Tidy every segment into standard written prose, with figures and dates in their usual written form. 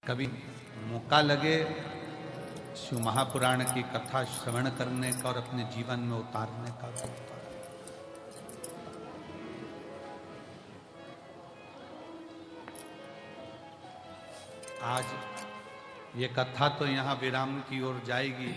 कभी मौका लगे शिव महापुराण की कथा श्रवण करने का और अपने जीवन में उतारने का तो आज ये कथा तो यहाँ विराम की ओर जाएगी।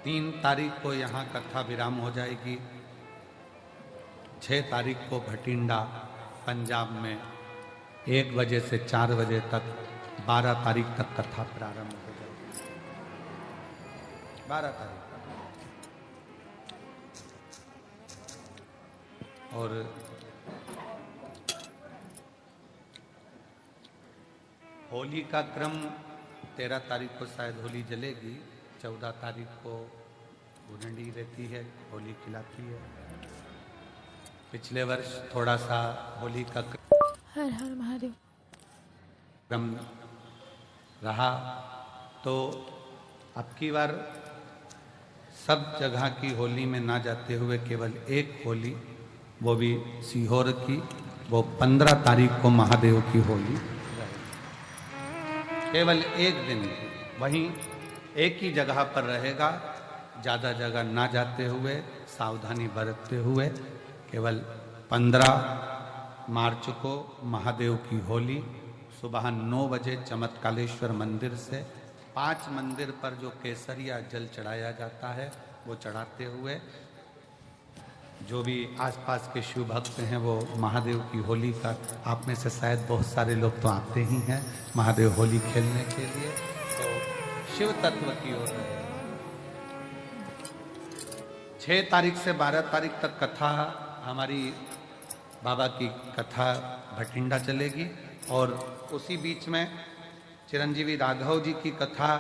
तीन तारीख को यहाँ कथा विराम हो जाएगी। 6 तारीख को भटिंडा पंजाब में 1 बजे से 4 बजे तक 12 तारीख तक कथा प्रारंभ हो जाएगी। 12 तारीख और होली का क्रम 13 तारीख को शायद होली जलेगी। 14 तारीख को गुरंडी रहती है, होली खिलाती है। पिछले वर्ष थोड़ा सा होली का हर हर महादेव क्रम रहा, तो अब की बार सब जगह की होली में ना जाते हुए केवल एक होली, वो भी सीहोर की, वो 15 तारीख को महादेव की होली, केवल एक दिन की, वहीं एक ही जगह पर रहेगा। ज़्यादा जगह ना जाते हुए, सावधानी बरतते हुए, केवल 15 मार्च को महादेव की होली सुबह 9 बजे चमत्कालेश्वर मंदिर से 5 मंदिर पर जो केसरिया जल चढ़ाया जाता है वो चढ़ाते हुए जो भी आसपास के शिव भक्त हैं वो महादेव की होली का, आप में से शायद बहुत सारे लोग तो आते ही हैं महादेव होली खेलने के लिए, तो शिव तत्व की ओर 6 तारीख से 12 तारीख तक कथा, हमारी बाबा की कथा भटिंडा चलेगी। और उसी बीच में चिरंजीवी राघव जी की कथा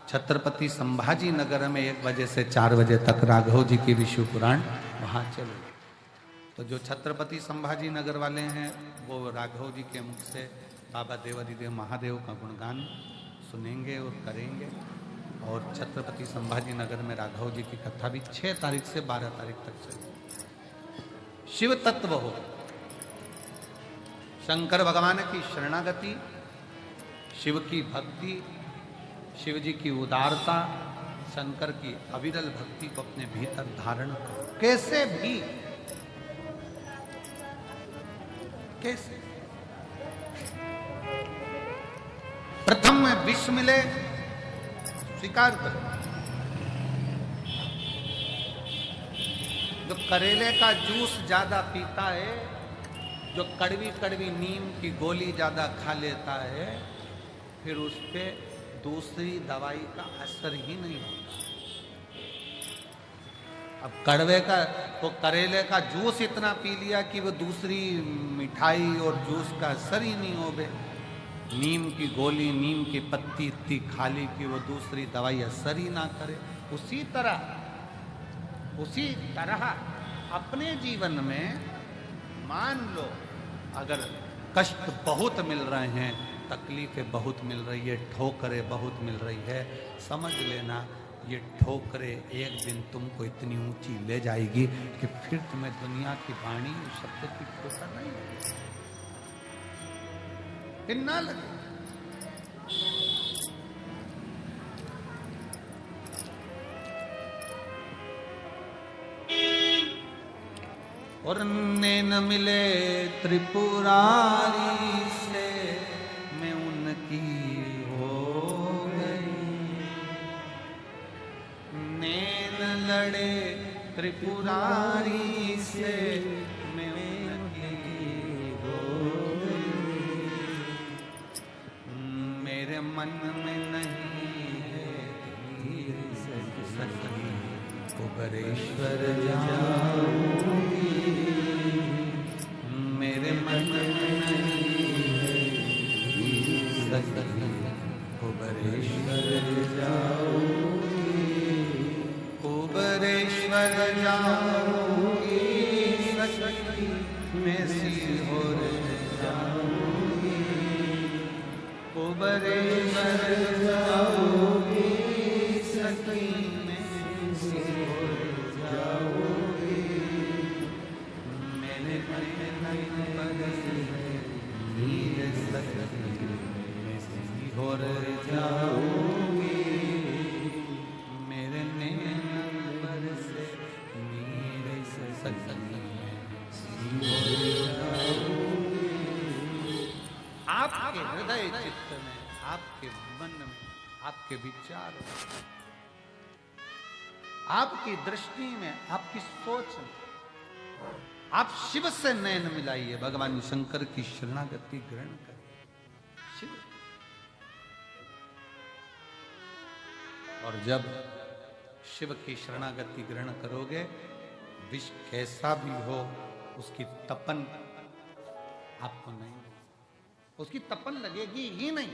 छत्रपति संभाजी नगर में 1 बजे से 4 बजे तक राघव जी की विष्णु पुराण वहाँ चलेगी। तो जो छत्रपति संभाजी नगर वाले हैं वो राघव जी के मुख से बाबा देवाधिदेव महादेव का गुणगान सुनेंगे और करेंगे। और छत्रपति संभाजी नगर में राघव जी की कथा भी 6 तारीख से 12 तारीख तक चलेगी। शिव तत्व हो, शंकर भगवान की शरणागति, शिव की भक्ति, शिव जी की उदारता, शंकर की अविरल भक्ति को अपने भीतर धारण करो। कैसे भी, कैसे प्रथम में विष मिले स्वीकार करो। जो करेले का जूस ज्यादा पीता है, जो कड़वी कड़वी नीम की गोली ज्यादा खा लेता है, फिर उस पे दूसरी दवाई का असर ही नहीं होता। अब कड़वे का, वो करेले का जूस इतना पी लिया कि वो दूसरी मिठाई और जूस का असर ही नहीं हो बे। नीम की गोली, नीम की पत्ती इतनी खाली कि वो दूसरी दवाई असर ही ना करे। उसी तरह अपने जीवन में मान लो अगर कष्ट बहुत मिल रहे हैं, तकलीफें बहुत मिल रही है, ठोकरें बहुत मिल रही है, समझ लेना ये ठोकरें एक दिन तुमको इतनी ऊंची ले जाएगी कि फिर तुम्हें दुनिया की वाणी शब्द की ठोकर नहीं लगेगी, फिर ना लगे। और नैन मिले त्रिपुरारी से मैं उनकी हो गई, नैन लड़े त्रिपुरारी से मैं उनकी हो गई, मेरे मन में नहीं है धीर सखी कुबरेश्वर जाऊंगी, मेरे मन में नहीं है धीर सखी कुबरेश्वर जाऊंगी, कुबरेश्वर जाऊंगी सखी मैं सीहोर जाऊंगी, कुबरेश्वर जाऊंगी सकी में सिकोड़ जाओगे, मेरे नैन बरसे नीर सकी में सिकोड़ जाओगे, मेरे नैन बरसे नीर सकी में सिकोड़ जाओगे। आपके हृदय चित्त में, आपके मन में, आपके विचार में, आपकी दृष्टि में, आपकी सोच में आप शिव से नयन मिलाइए, भगवान शंकर की शरणागति ग्रहण करिए। शिव, और जब शिव की शरणागति ग्रहण करोगे, विष कैसा भी हो उसकी तपन आपको नहीं, उसकी तपन लगेगी ही नहीं।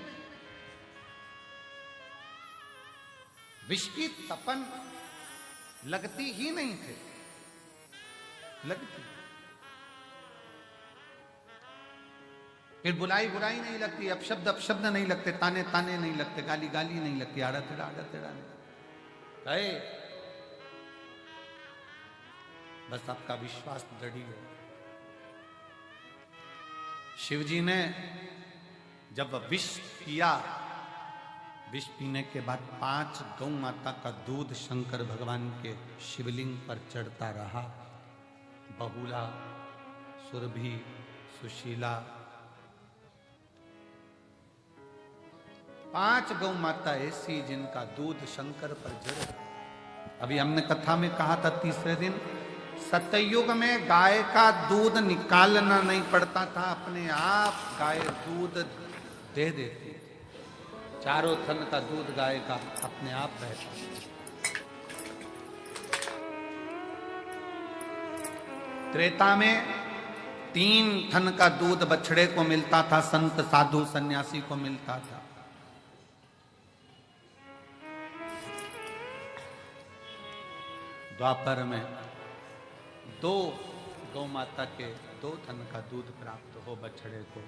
विष की तपन लगती ही नहीं थे, लगती। फिर बुलाई बुराई नहीं लगती, अपशब्द अपशब्द नहीं लगते, ताने ताने नहीं लगते, गाली गाली नहीं लगती, आड़ा तेड़ा नहीं कहे। बस आपका विश्वास दृढ़ हो। शिवजी ने जब विष पिया, विष पीने के बाद 5 गौ माता का दूध शंकर भगवान के शिवलिंग पर चढ़ता रहा। बहुला, सुरभि, सुशीला, 5 गौ माता ऐसी जिनका दूध शंकर पर जड़। अभी हमने कथा में कहा था तीसरे दिन, सतयुग में गाय का दूध निकालना नहीं पड़ता था, अपने आप गाय दूध दे देती थी। चारों थन का दूध गाय का अपने आप बहता। त्रेता में 3 थन का दूध बछड़े को मिलता था, संत साधु सन्यासी को मिलता था। द्वापर में 2 गौ माता के 2 थन का दूध प्राप्त हो बछड़े को।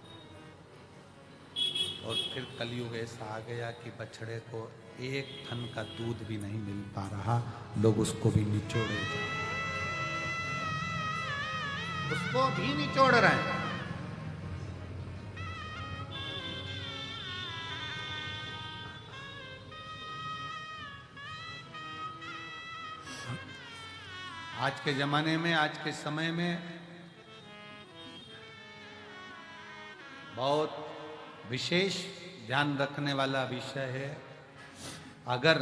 और फिर कलयुग ऐसा आ गया कि बछड़े को 1 थन का दूध भी नहीं मिल पा रहा, लोग उसको भी निचोड़े जा रहे, उसको भी निचोड़ रहे हैं। आज के जमाने में, आज के समय में बहुत विशेष ध्यान रखने वाला विषय है। अगर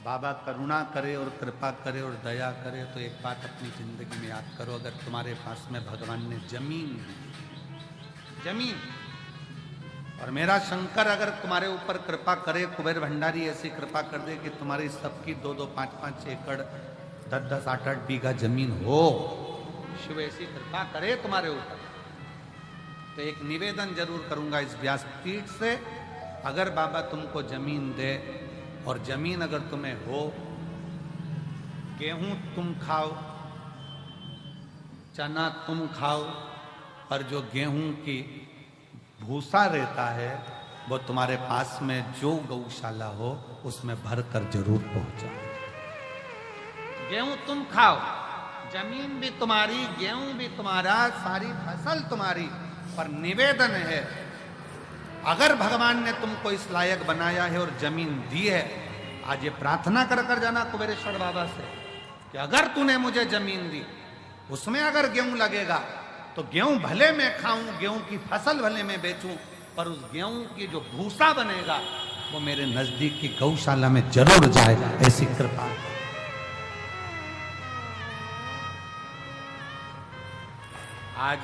बाबा करुणा करे और कृपा करे और दया करे तो एक बात अपनी जिंदगी में याद करो, अगर तुम्हारे पास में भगवान ने जमीन और मेरा शंकर अगर तुम्हारे ऊपर कृपा करे, कुबेर भंडारी ऐसी कृपा कर दे कि तुम्हारी सबकी 2-2, 5-5 एकड़, 10-10, 8-8 बीघा जमीन हो, शिव ऐसी कृपा करे तुम्हारे ऊपर, तो एक निवेदन जरूर करूंगा इस व्यासपीठ से, अगर बाबा तुमको जमीन दे और जमीन अगर तुम्हें हो, गेहूं तुम खाओ, चना तुम खाओ, और जो गेहूं की भूसा रहता है वो तुम्हारे पास में जो गौशाला हो उसमें भर कर जरूर पहुंचाओ। गेहूं तुम खाओ, जमीन भी तुम्हारी, गेहूं भी तुम्हारा, सारी फसल तुम्हारी, पर निवेदन है, अगर भगवान ने तुमको इस लायक बनाया है और जमीन दी है, आज ये प्रार्थना कर कर जाना कुबेरेश्वर बाबा से कि अगर तूने मुझे जमीन दी, उसमें अगर गेहूं लगेगा तो गेहूं भले मैं खाऊं, गेहूं की फसल भले मैं बेचूं, पर उस गेहूं की जो भूसा बनेगा वो मेरे नजदीक की गौशाला में जरूर जाए, ऐसी कृपा। आज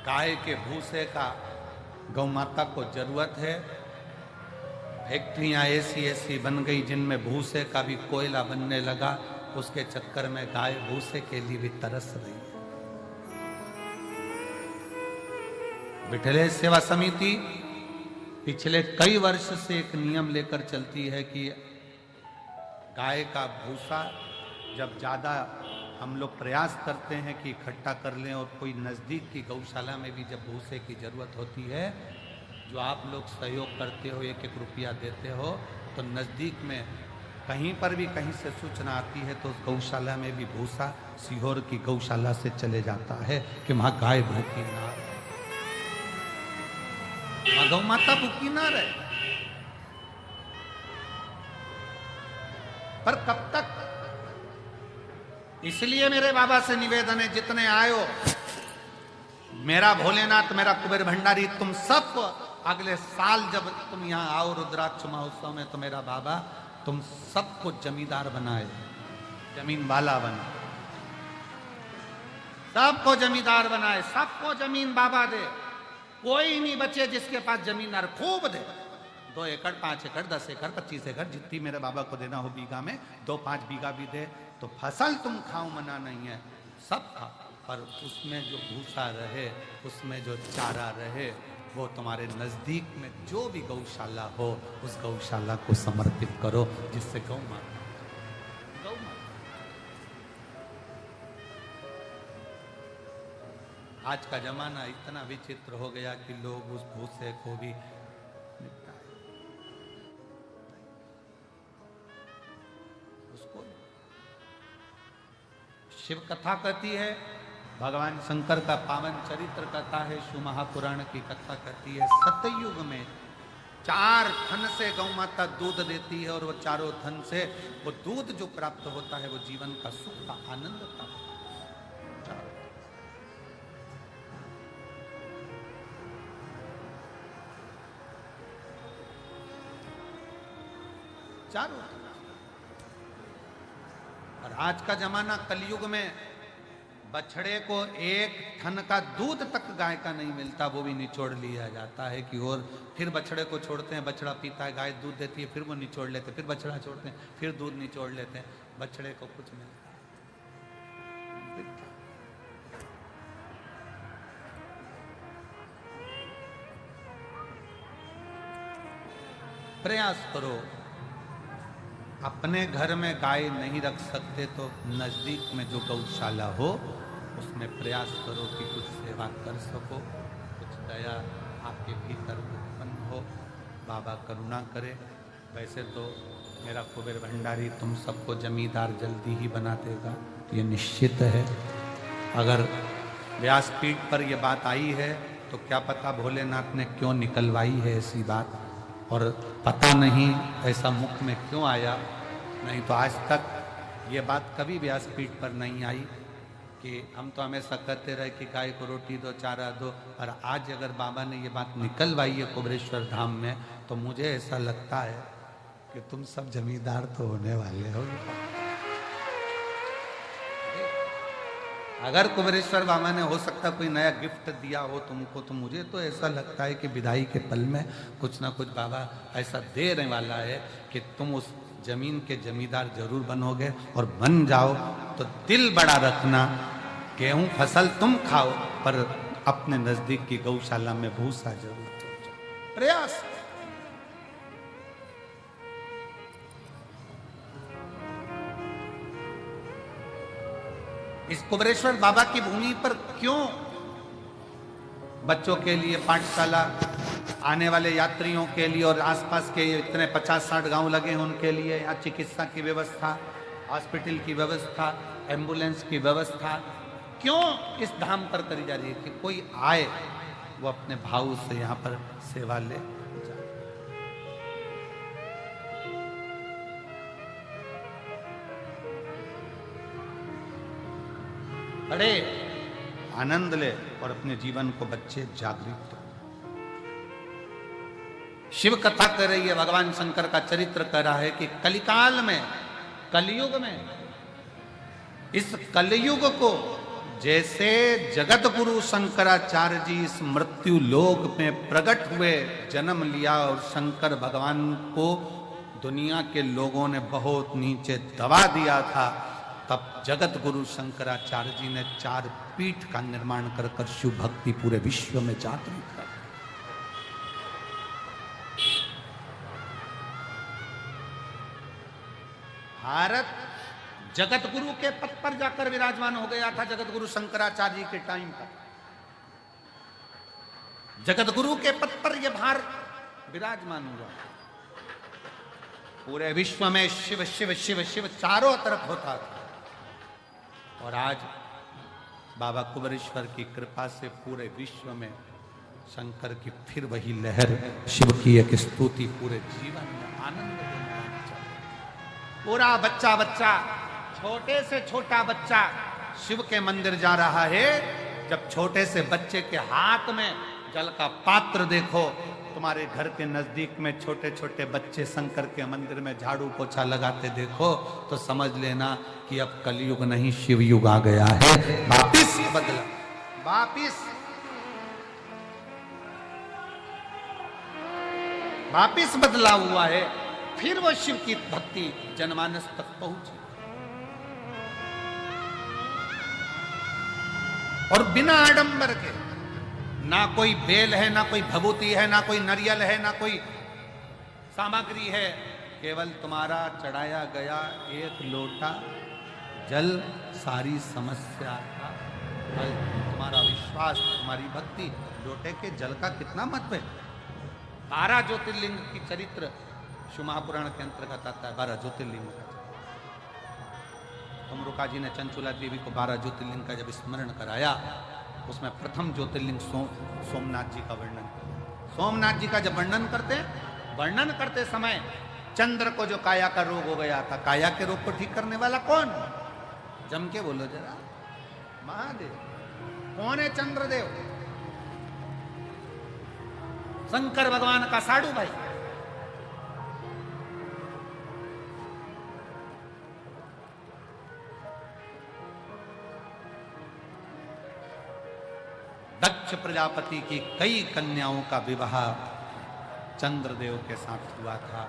गाय के भूसे का गौ माता को जरूरत है। फैक्ट्रियां ऐसी ऐसी बन गई जिनमें भूसे का भी कोयला बनने लगा, उसके चक्कर में गाय भूसे के लिए भी तरस रही है। विठलेश सेवा समिति पिछले कई वर्ष से एक नियम लेकर चलती है कि गाय का भूसा जब ज्यादा हम लोग प्रयास करते हैं कि इकट्ठा कर लें, और कोई नज़दीक की गौशाला में भी जब भूसे की जरूरत होती है, जो आप लोग सहयोग करते हो, 1-1 रुपया देते हो, तो नज़दीक में कहीं पर भी कहीं से सूचना आती है तो उस गौशाला में भी भूसा सीहोर की गौशाला से चले जाता है कि वहां गाय भूखी ना रहे, वहां गौ माता भूखी ना रहे। पर कब तक? इसलिए मेरे बाबा से निवेदन है, जितने आयो, मेरा भोलेनाथ, मेरा कुबेर भंडारी, तुम सब अगले साल जब तुम यहां आओ रुद्राक्ष महोत्सव में, तो मेरा बाबा तुम सबको जमींदार बनाए, जमीन वाला बनाए, सबको जमींदार बनाए, सबको जमीन बाबा दे, कोई नहीं बचे जिसके पास जमीन ना, खूब दे, 2 एकड़ 5 एकड़ 10 एकड़ 25 एकड़ जितनी मेरे बाबा को देना हो बीघा में, 2-5 बीघा भी दे, तो फसल तुम खाओ, मना नहीं है, सब खाओ, पर उसमें जो भूसा रहे, उसमें जो चारा रहे, वो तुम्हारे नजदीक में जो भी गौशाला हो उस गौशाला को समर्पित करो, जिससे गौ माता। आज का जमाना इतना विचित्र हो गया कि लोग उस भूसे को भी निपटाए, उसको शिव कथा कहती है, भगवान शंकर का पावन चरित्र कथा है, शिव महापुराण की कथा कहती है, सतयुग में 4 थन से गौ माता दूध देती है, और वो चारों थन से वो दूध जो प्राप्त होता है वो जीवन का सुख का आनंद का। चारों। और आज का जमाना कलयुग में बछड़े को 1 थन का दूध तक गाय का नहीं मिलता, वो भी निचोड़ लिया जाता है कि और फिर बछड़े को छोड़ते हैं, बछड़ा पीता है, गाय दूध देती है, फिर वो निचोड़ लेते हैं, फिर बछड़ा छोड़ते हैं, फिर दूध निचोड़ लेते हैं, बछड़े को कुछ मिलता है। प्रयास करो, अपने घर में गाय नहीं रख सकते तो नजदीक में जो गौशाला हो उसमें प्रयास करो कि कुछ सेवा कर सको, कुछ दया आपके भीतर उत्पन्न हो, बाबा करुणा करे। वैसे तो मेरा कुबेर भंडारी तुम सबको जमींदार जल्दी ही बना देगा, ये निश्चित है। अगर व्यासपीठ पर यह बात आई है तो क्या पता भोलेनाथ ने क्यों निकलवाई है ऐसी बात, और पता नहीं ऐसा मुख में क्यों आया, नहीं तो आज तक ये बात कभी व्यासपीठ पर नहीं आई कि हम तो हमेशा कहते रहे कि गाय को रोटी दो, चारा दो, और आज अगर बाबा ने ये बात निकलवाई है कुबेरेश्वर धाम में, तो मुझे ऐसा लगता है कि तुम सब जमींदार तो होने वाले हो। अगर कुबेरेश्वर बाबा ने हो सकता कोई नया गिफ्ट दिया हो तुमको, तो मुझे तो ऐसा लगता है कि विदाई के पल में कुछ ना कुछ बाबा ऐसा देने वाला है कि तुम उस जमीन के जमींदार जरूर बनोगे, और बन जाओ तो दिल बड़ा रखना, गेहूं फसल तुम खाओ पर अपने नजदीक की गौशाला में भूसा जरूर पहुंचाओ। प्रयास। इस कुबेरेश्वर बाबा की भूमि पर क्यों बच्चों के लिए पाठशाला, आने वाले यात्रियों के लिए और आसपास के इतने 50-60 गांव लगे हैं उनके लिए यहाँ चिकित्सा की व्यवस्था, हॉस्पिटल की व्यवस्था, एम्बुलेंस की व्यवस्था क्यों इस धाम पर करी जा रही है कि कोई आए वो अपने भाव से यहाँ पर सेवा ले। पढ़े, आनंद ले और अपने जीवन को बच्चे जागृत। शिव कथा कर रही है, भगवान शंकर का चरित्र कर रहा है कि कलिकाल में, कलयुग में, इस कलयुग को जैसे जगत गुरु शंकराचार्य जी इस मृत्यु लोक में प्रकट हुए, जन्म लिया और शंकर भगवान को दुनिया के लोगों ने बहुत नीचे दबा दिया था, तब जगत गुरु शंकराचार्य जी ने 4 पीठ का निर्माण कर कर शिव भक्ति पूरे विश्व में जागृत कर। भारत जगत गुरु के पद पर जाकर विराजमान हो गया था जगत गुरु शंकराचार्य जी के टाइम पर। जगत गुरु के पद पर यह भारत विराजमान हुआ। पूरे विश्व में शिव शिव शिव शिव चारों तरफ होता था। और आज बाबा कुबेरेश्वर की कृपा से पूरे विश्व में शंकर की फिर वही लहर, शिव की एक स्तुति पूरे जीवन में आनंद देने वाली चल रही। पूरा बच्चा बच्चा, छोटे से छोटा बच्चा शिव के मंदिर जा रहा है। जब छोटे से बच्चे के हाथ में जल का पात्र देखो, तुम्हारे घर के नजदीक में छोटे छोटे बच्चे शंकर के मंदिर में झाड़ू पोछा लगाते देखो, तो समझ लेना कि अब कलयुग नहीं शिव युग आ गया है। वापिस बदला, वापिस बदलाव हुआ है। फिर वो शिव की भक्ति जनमानस तक पहुंची। और बिना आडंबर के, ना कोई बेल है, ना कोई भभूति है, ना कोई नारियल है, ना कोई सामग्री है, केवल तुम्हारा चढ़ाया गया एक लोटा जल सारी समस्या का हल। तुम्हारा विश्वास, तुम्हारी भक्ति, लोटे के जल का कितना महत्व है। 12 ज्योतिर्लिंग की चरित्र शिव महापुराण के अंतर्गत आता है। 12 ज्योतिर्लिंग का तमरुका जी ने चंचुला देवी को 12 ज्योतिर्लिंग का जब स्मरण कराया, उसमें प्रथम ज्योतिर्लिंग सोमनाथ जी का वर्णन किया। सोमनाथ जी का जब वर्णन करते समय चंद्र को जो काया का रोग हो गया था, काया के रोग को ठीक करने वाला कौन? जम के बोलो जरा, महादेव। कौन है चंद्रदेव? शंकर भगवान का साडू भाई। दक्ष प्रजापति की कई कन्याओं का विवाह चंद्रदेव के साथ हुआ था।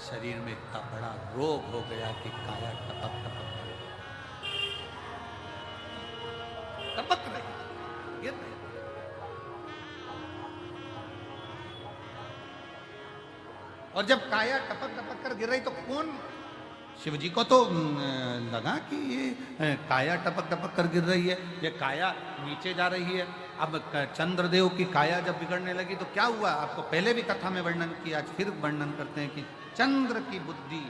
शरीर में इतना बड़ा रोग हो गया कि काया टपक रही, गिर रही। और जब काया टपक कर गिर रही तो कौन? शिव जी को तो लगा कि ये काया टपक कर गिर रही है, ये काया नीचे जा रही है। अब चंद्रदेव की काया जब बिगड़ने लगी तो क्या हुआ? आपको पहले भी कथा में वर्णन किया, आज फिर वर्णन करते हैं कि चंद्र की बुद्धि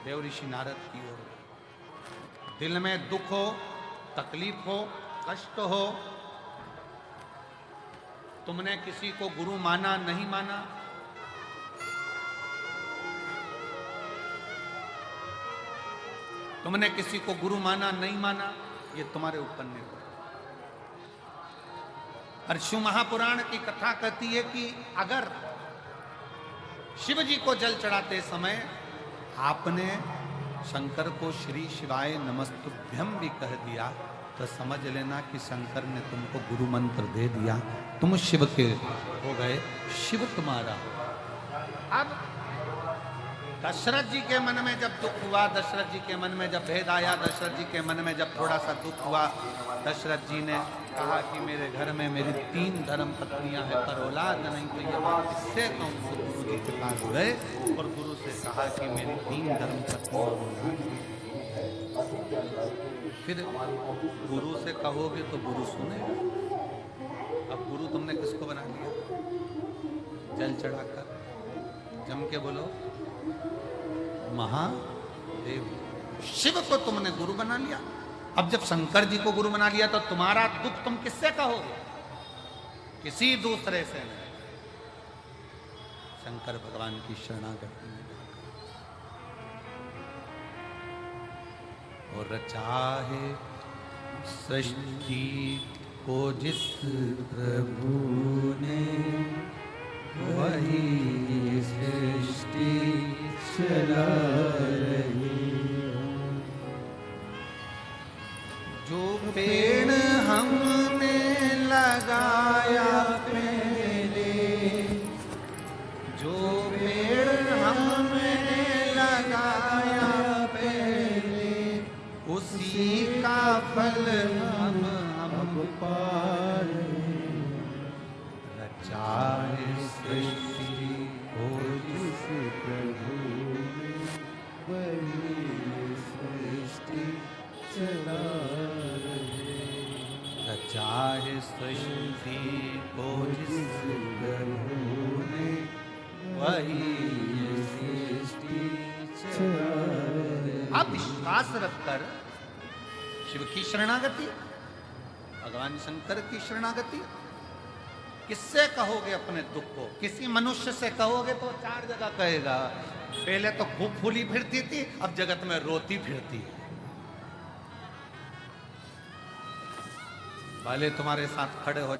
देव ऋषि नारद की ओर। दिल में दुख हो, तकलीफ हो, कष्ट हो, तुमने किसी को गुरु माना नहीं माना, तुमने किसी को गुरु माना नहीं माना, ये तुम्हारे ऊपर निर्भर। और शिव महापुराण की कथा कहती है कि अगर शिव जी को जल चढ़ाते समय आपने शंकर को श्री शिवाय नमस्तुभ्यम भी कह दिया, तो समझ लेना कि शंकर ने तुमको गुरु मंत्र दे दिया, तुम शिव के हो गए, शिव तुम्हारा। अब दशरथ जी के मन में जब दुख हुआ, दशरथ जी के मन में जब भेद आया, दशरथ जी के मन में जब थोड़ा सा दुख हुआ, दशरथ जी ने कहा कि मेरे घर में मेरी 3 धर्म पत्नियां हैं, पर औलाद नहीं, तो ये बात किससे कहूँ? गुरु जी के पास गए और गुरु से कहा कि मेरी 3 धर्म पत्नियां औलाद। फिर गुरु से कहोगे तो गुरु सुनेगा। अब गुरु तुमने किसको बना लिया? जल चढ़ाकर। जम के बोलो, महादेव। शिव को तुमने गुरु बना लिया। अब जब शंकर जी को गुरु बना लिया तो तुम्हारा दुख तुम किससे कहोगे? किसी दूसरे से नहीं, शंकर भगवान की शरणागति में जाकर। और चाहे सृष्टि को जिस प्रभु ने, वही सृष्टि चला रही। जो पेड़ हमने लगाया पहले, जो पेड़ हमने लगाया पहले, उसी का फल हम पा रहे। रचाए सृष्टि को जिस प्रभु ने, वही सृष्टि चला रहे। रचाए सृष्टि को जिस प्रभु ने, वही सृष्टि आप विश्वास रखकर शिव की शरणागति, भगवान शंकर की शरणागति, किससे कहोगे अपने दुख को? किसी मनुष्य से कहोगे तो चार जगह कहेगा। पहले तो खूब फूली फिरती थी, अब जगत में रोती फिरती है। भले तुम्हारे साथ खड़े हो